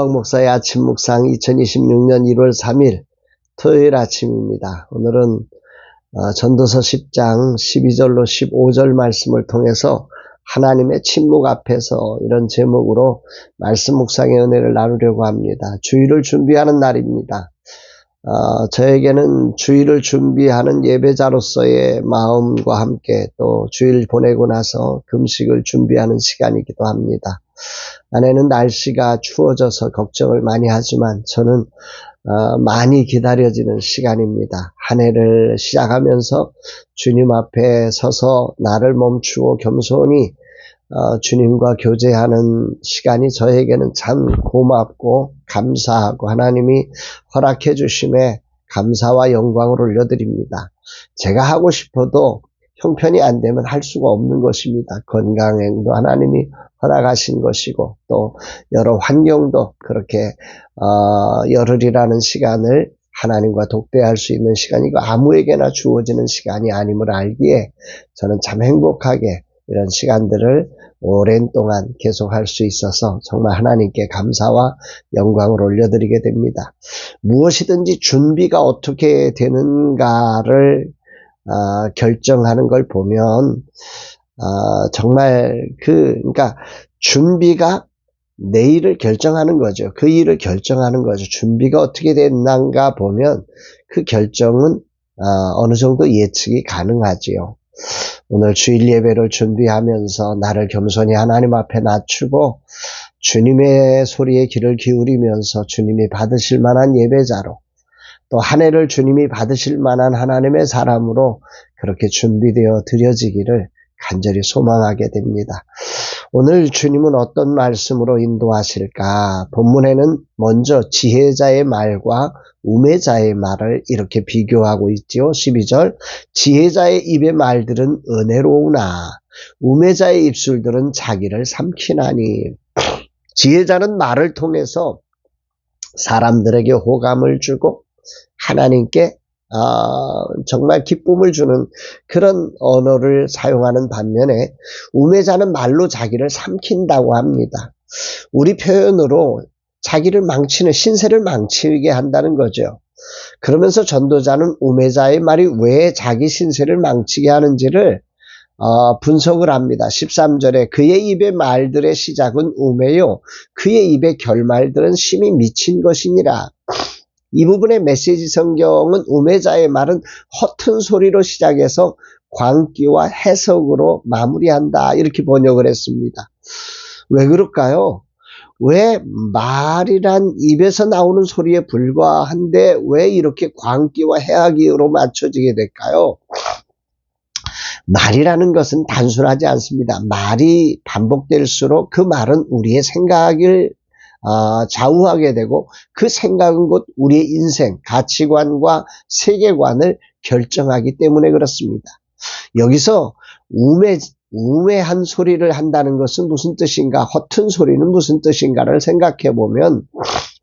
목사의 아침 묵상 2026년 1월 3일 토요일 아침입니다. 오늘은 전도서 10장 12절로 15절 말씀을 통해서 하나님의 침묵 앞에서 이런 제목으로 말씀 묵상의 은혜를 나누려고 합니다. 주일을 준비하는 날입니다. 저에게는 주일을 준비하는 예배자로서의 마음과 함께 또 주일 보내고 나서 금식을 준비하는 시간이기도 합니다. 아내는 날씨가 추워져서 걱정을 많이 하지만 저는 많이 기다려지는 시간입니다. 한 해를 시작하면서 주님 앞에 서서 나를 멈추어 겸손히 주님과 교제하는 시간이 저에게는 참 고맙고 감사하고 하나님이 허락해 주심에 감사와 영광을 올려드립니다. 제가 하고 싶어도 형편이 안 되면 할 수가 없는 것입니다. 건강행도 하나님이 허락하신 것이고 또 여러 환경도 그렇게 열흘이라는 시간을 하나님과 독대할 수 있는 시간이고 아무에게나 주어지는 시간이 아님을 알기에 저는 참 행복하게 이런 시간들을 오랜 동안 계속할 수 있어서 정말 하나님께 감사와 영광을 올려드리게 됩니다. 무엇이든지 준비가 어떻게 되는가를 결정하는 걸 보면 정말 그러니까 준비가 내일을 결정하는 거죠. 그 일을 결정하는 거죠. 준비가 어떻게 됐는가 보면 그 결정은 어느 정도 예측이 가능하지요. 오늘 주일 예배를 준비하면서 나를 겸손히 하나님 앞에 낮추고 주님의 소리에 귀를 기울이면서 주님이 받으실 만한 예배자로 또 한 해를 주님이 받으실 만한 하나님의 사람으로 그렇게 준비되어 드려지기를 간절히 소망하게 됩니다. 오늘 주님은 어떤 말씀으로 인도하실까? 본문에는 먼저 지혜자의 말과 우매자의 말을 이렇게 비교하고 있지요. 12절 지혜자의 입의 말들은 은혜로우나 우매자의 입술들은 자기를 삼키나니. 지혜자는 말을 통해서 사람들에게 호감을 주고 하나님께 정말 기쁨을 주는 그런 언어를 사용하는 반면에 우매자는 말로 자기를 삼킨다고 합니다. 우리 표현으로 자기를 망치는 신세를 망치게 한다는 거죠. 그러면서 전도자는 우매자의 말이 왜 자기 신세를 망치게 하는지를 분석을 합니다. 13절에 그의 입의 말들의 시작은 우매요 그의 입의 결말들은 심히 미친 것이니라. 이 부분의 메시지 성경은 우매자의 말은 허튼 소리로 시작해서 광기와 해석으로 마무리한다 이렇게 번역을 했습니다. 왜 그럴까요? 왜 말이란 입에서 나오는 소리에 불과한데 왜 이렇게 광기와 해악으로 맞춰지게 될까요? 말이라는 것은 단순하지 않습니다. 말이 반복될수록 그 말은 우리의 생각을 좌우하게 되고 그 생각은 곧 우리의 인생, 가치관과 세계관을 결정하기 때문에 그렇습니다. 여기서 우매한 소리를 한다는 것은 무슨 뜻인가? 허튼 소리는 무슨 뜻인가를 생각해 보면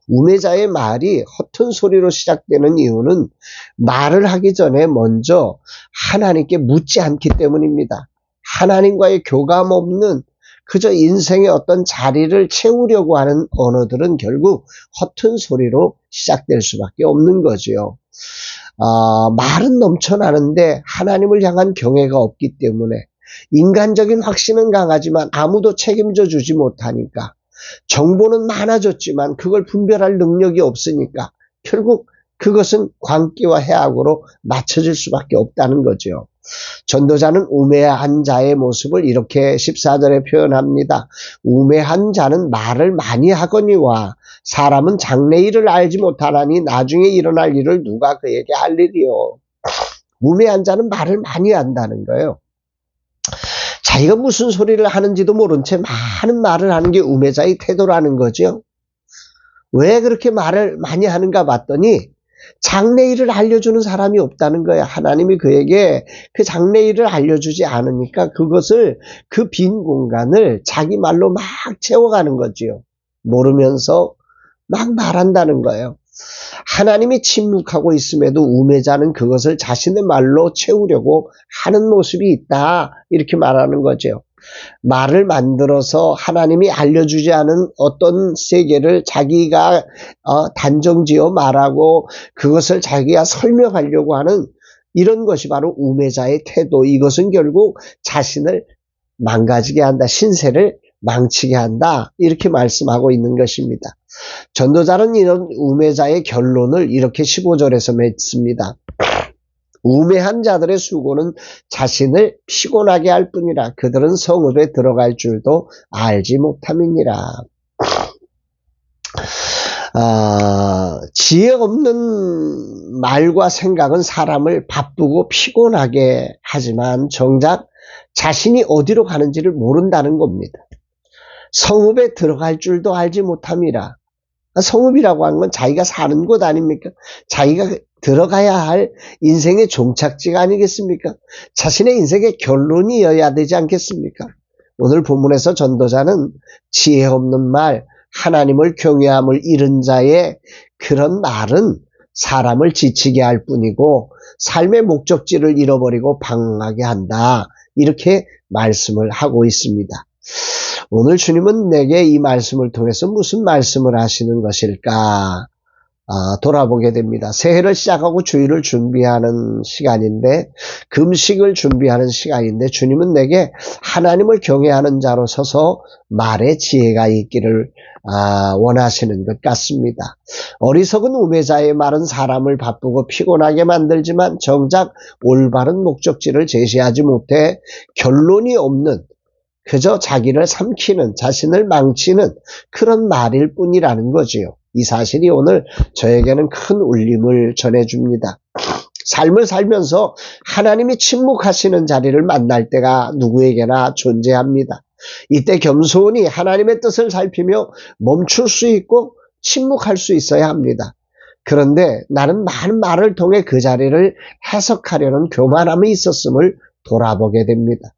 우매자의 말이 허튼 소리로 시작되는 이유는 말을 하기 전에 먼저 하나님께 묻지 않기 때문입니다. 하나님과의 교감 없는 그저 인생의 어떤 자리를 채우려고 하는 언어들은 결국 허튼 소리로 시작될 수밖에 없는 거지요. 말은 넘쳐나는데 하나님을 향한 경외가 없기 때문에 인간적인 확신은 강하지만 아무도 책임져 주지 못하니까 정보는 많아졌지만 그걸 분별할 능력이 없으니까 결국 그것은 광기와 해악으로 맞춰질 수밖에 없다는 거죠. 전도자는 우매한 자의 모습을 이렇게 14절에 표현합니다. 우매한 자는 말을 많이 하거니와 사람은 장래일을 알지 못하나니 나중에 일어날 일을 누가 그에게 알리리요. 우매한 자는 말을 많이 한다는 거예요. 자기가 무슨 소리를 하는지도 모른 채 많은 말을 하는 게 우매자의 태도라는 거죠. 왜 그렇게 말을 많이 하는가 봤더니 장래일을 알려주는 사람이 없다는 거야. 하나님이 그에게 그 장래일을 알려주지 않으니까 그것을 그 빈 공간을 자기 말로 막 채워가는 거지요. 모르면서 막 말한다는 거예요. 하나님이 침묵하고 있음에도 우매자는 그것을 자신의 말로 채우려고 하는 모습이 있다 이렇게 말하는 거죠. 말을 만들어서 하나님이 알려주지 않은 어떤 세계를 자기가 단정지어 말하고 그것을 자기가 설명하려고 하는 이런 것이 바로 우매자의 태도. 이것은 결국 자신을 망가지게 한다. 신세를 망치게 한다. 이렇게 말씀하고 있는 것입니다. 전도자는 이런 우매자의 결론을 이렇게 15절에서 맺습니다. 우매한 자들의 수고는 자신을 피곤하게 할 뿐이라 그들은 성읍에 들어갈 줄도 알지 못함이니라. 지혜 없는 말과 생각은 사람을 바쁘고 피곤하게 하지만 정작 자신이 어디로 가는지를 모른다는 겁니다. 성읍에 들어갈 줄도 알지 못함이라. 성읍이라고 하는 건 자기가 사는 곳 아닙니까? 자기가 들어가야 할 인생의 종착지가 아니겠습니까? 자신의 인생의 결론이어야 되지 않겠습니까? 오늘 본문에서 전도자는 지혜 없는 말, 하나님을 경외함을 잃은 자의 그런 말은 사람을 지치게 할 뿐이고 삶의 목적지를 잃어버리고 방황하게 한다. 이렇게 말씀을 하고 있습니다. 오늘 주님은 내게 이 말씀을 통해서 무슨 말씀을 하시는 것일까? 돌아보게 됩니다. 새해를 시작하고 주일을 준비하는 시간인데, 금식을 준비하는 시간인데 주님은 내게 하나님을 경외하는 자로 서서 말에 지혜가 있기를 원하시는 것 같습니다. 어리석은 우매자의 말은 사람을 바쁘고 피곤하게 만들지만 정작 올바른 목적지를 제시하지 못해 결론이 없는, 그저 자기를 삼키는, 자신을 망치는 그런 말일 뿐이라는 거지요. 이 사실이 오늘 저에게는 큰 울림을 전해줍니다. 삶을 살면서 하나님이 침묵하시는 자리를 만날 때가 누구에게나 존재합니다. 이때 겸손히 하나님의 뜻을 살피며 멈출 수 있고 침묵할 수 있어야 합니다. 그런데 나는 많은 말을 통해 그 자리를 해석하려는 교만함이 있었음을 돌아보게 됩니다.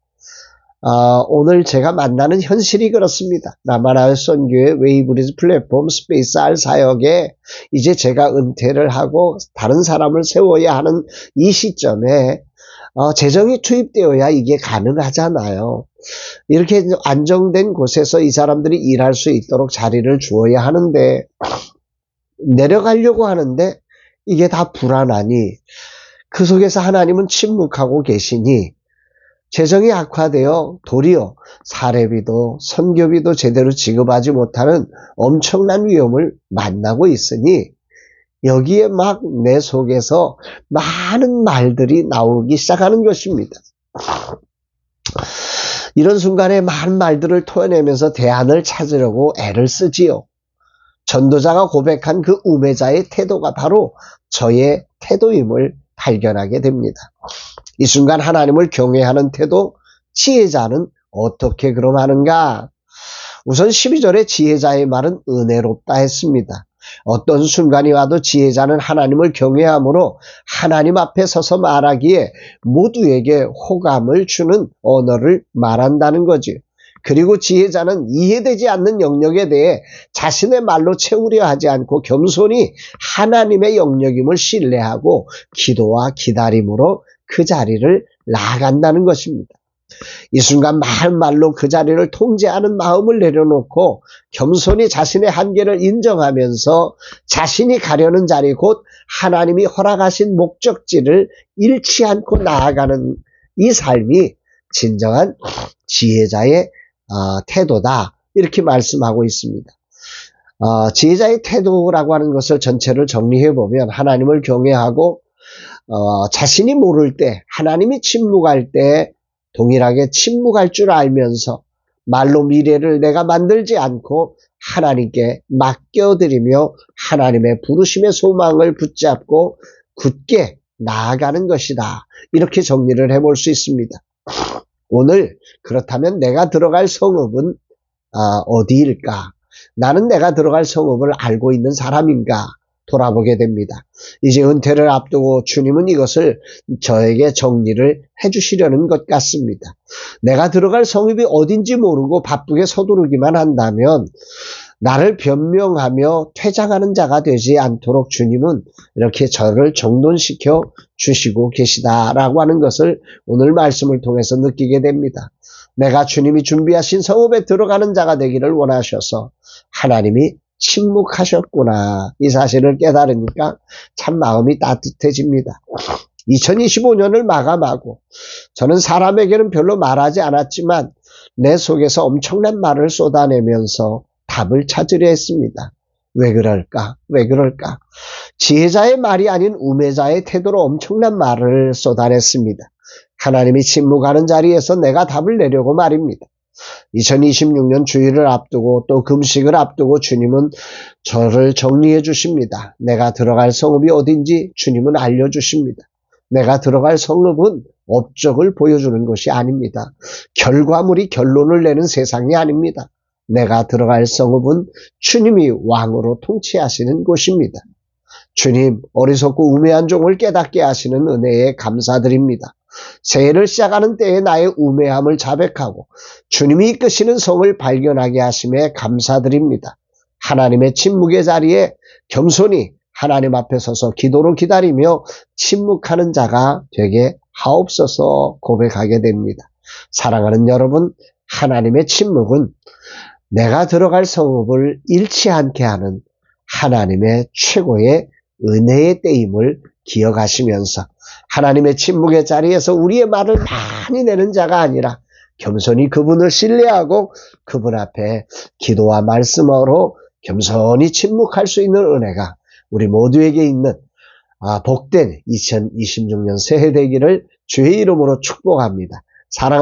오늘 제가 만나는 현실이 그렇습니다. 남아라의 선교회 웨이브리즈 플랫폼 스페이스 R 사역에 이제 제가 은퇴를 하고 다른 사람을 세워야 하는 이 시점에 재정이 투입되어야 이게 가능하잖아요. 이렇게 안정된 곳에서 이 사람들이 일할 수 있도록 자리를 주어야 하는데 내려가려고 하는데 이게 다 불안하니 그 속에서 하나님은 침묵하고 계시니 재정이 악화되어 도리어 사례비도 선교비도 제대로 지급하지 못하는 엄청난 위험을 만나고 있으니 여기에 막 내 속에서 많은 말들이 나오기 시작하는 것입니다. 이런 순간에 많은 말들을 토해내면서 대안을 찾으려고 애를 쓰지요. 전도자가 고백한 그 우매자의 태도가 바로 저의 태도임을 발견하게 됩니다. 이 순간 하나님을 경외하는 태도, 지혜자는 어떻게 그럼 하는가? 우선 12절에 지혜자의 말은 은혜롭다 했습니다. 어떤 순간이 와도 지혜자는 하나님을 경외함으로 하나님 앞에 서서 말하기에 모두에게 호감을 주는 언어를 말한다는 거지. 그리고 지혜자는 이해되지 않는 영역에 대해 자신의 말로 채우려 하지 않고 겸손히 하나님의 영역임을 신뢰하고 기도와 기다림으로 그 자리를 나아간다는 것입니다. 이 순간 많은 말로 그 자리를 통제하는 마음을 내려놓고 겸손히 자신의 한계를 인정하면서 자신이 가려는 자리 곧 하나님이 허락하신 목적지를 잃지 않고 나아가는 이 삶이 진정한 지혜자의 태도다. 이렇게 말씀하고 있습니다. 지혜자의 태도라고 하는 것을 전체를 정리해보면 하나님을 경외하고 자신이 모를 때 하나님이 침묵할 때 동일하게 침묵할 줄 알면서 말로 미래를 내가 만들지 않고 하나님께 맡겨드리며 하나님의 부르심의 소망을 붙잡고 굳게 나아가는 것이다. 이렇게 정리를 해볼 수 있습니다. 오늘 그렇다면 내가 들어갈 성읍은 어디일까? 나는 내가 들어갈 성읍을 알고 있는 사람인가? 돌아보게 됩니다. 이제 은퇴를 앞두고 주님은 이것을 저에게 정리를 해주시려는 것 같습니다. 내가 들어갈 성읍이 어딘지 모르고 바쁘게 서두르기만 한다면 나를 변명하며 퇴장하는 자가 되지 않도록 주님은 이렇게 저를 정돈시켜 주시고 계시다라고 하는 것을 오늘 말씀을 통해서 느끼게 됩니다. 내가 주님이 준비하신 성읍에 들어가는 자가 되기를 원하셔서 하나님이 침묵하셨구나. 이 사실을 깨달으니까 참 마음이 따뜻해집니다. 2025년을 마감하고 저는 사람에게는 별로 말하지 않았지만 내 속에서 엄청난 말을 쏟아내면서 답을 찾으려 했습니다. 왜 그럴까? 왜 그럴까? 지혜자의 말이 아닌 우매자의 태도로 엄청난 말을 쏟아냈습니다. 하나님이 침묵하는 자리에서 내가 답을 내려고 말입니다. 2026년 주일을 앞두고 또 금식을 앞두고 주님은 저를 정리해 주십니다. 내가 들어갈 성읍이 어딘지 주님은 알려주십니다. 내가 들어갈 성읍은 업적을 보여주는 것이 아닙니다. 결과물이 결론을 내는 세상이 아닙니다. 내가 들어갈 성읍은 주님이 왕으로 통치하시는 곳입니다. 주님, 어리석고 우매한 종을 깨닫게 하시는 은혜에 감사드립니다. 새해를 시작하는 때에 나의 우매함을 자백하고 주님이 이끄시는 성을 발견하게 하심에 감사드립니다. 하나님의 침묵의 자리에 겸손히 하나님 앞에 서서 기도로 기다리며 침묵하는 자가 되게 하옵소서 고백하게 됩니다. 사랑하는 여러분, 하나님의 침묵은 내가 들어갈 성읍을 잃지 않게 하는 하나님의 최고의 은혜의 때임을 기억하시면서 하나님의 침묵의 자리에서 우리의 말을 많이 내는 자가 아니라 겸손히 그분을 신뢰하고 그분 앞에 기도와 말씀으로 겸손히 침묵할 수 있는 은혜가 우리 모두에게 있는 복된 2026년 새해 되기를 주의 이름으로 축복합니다. 사랑하는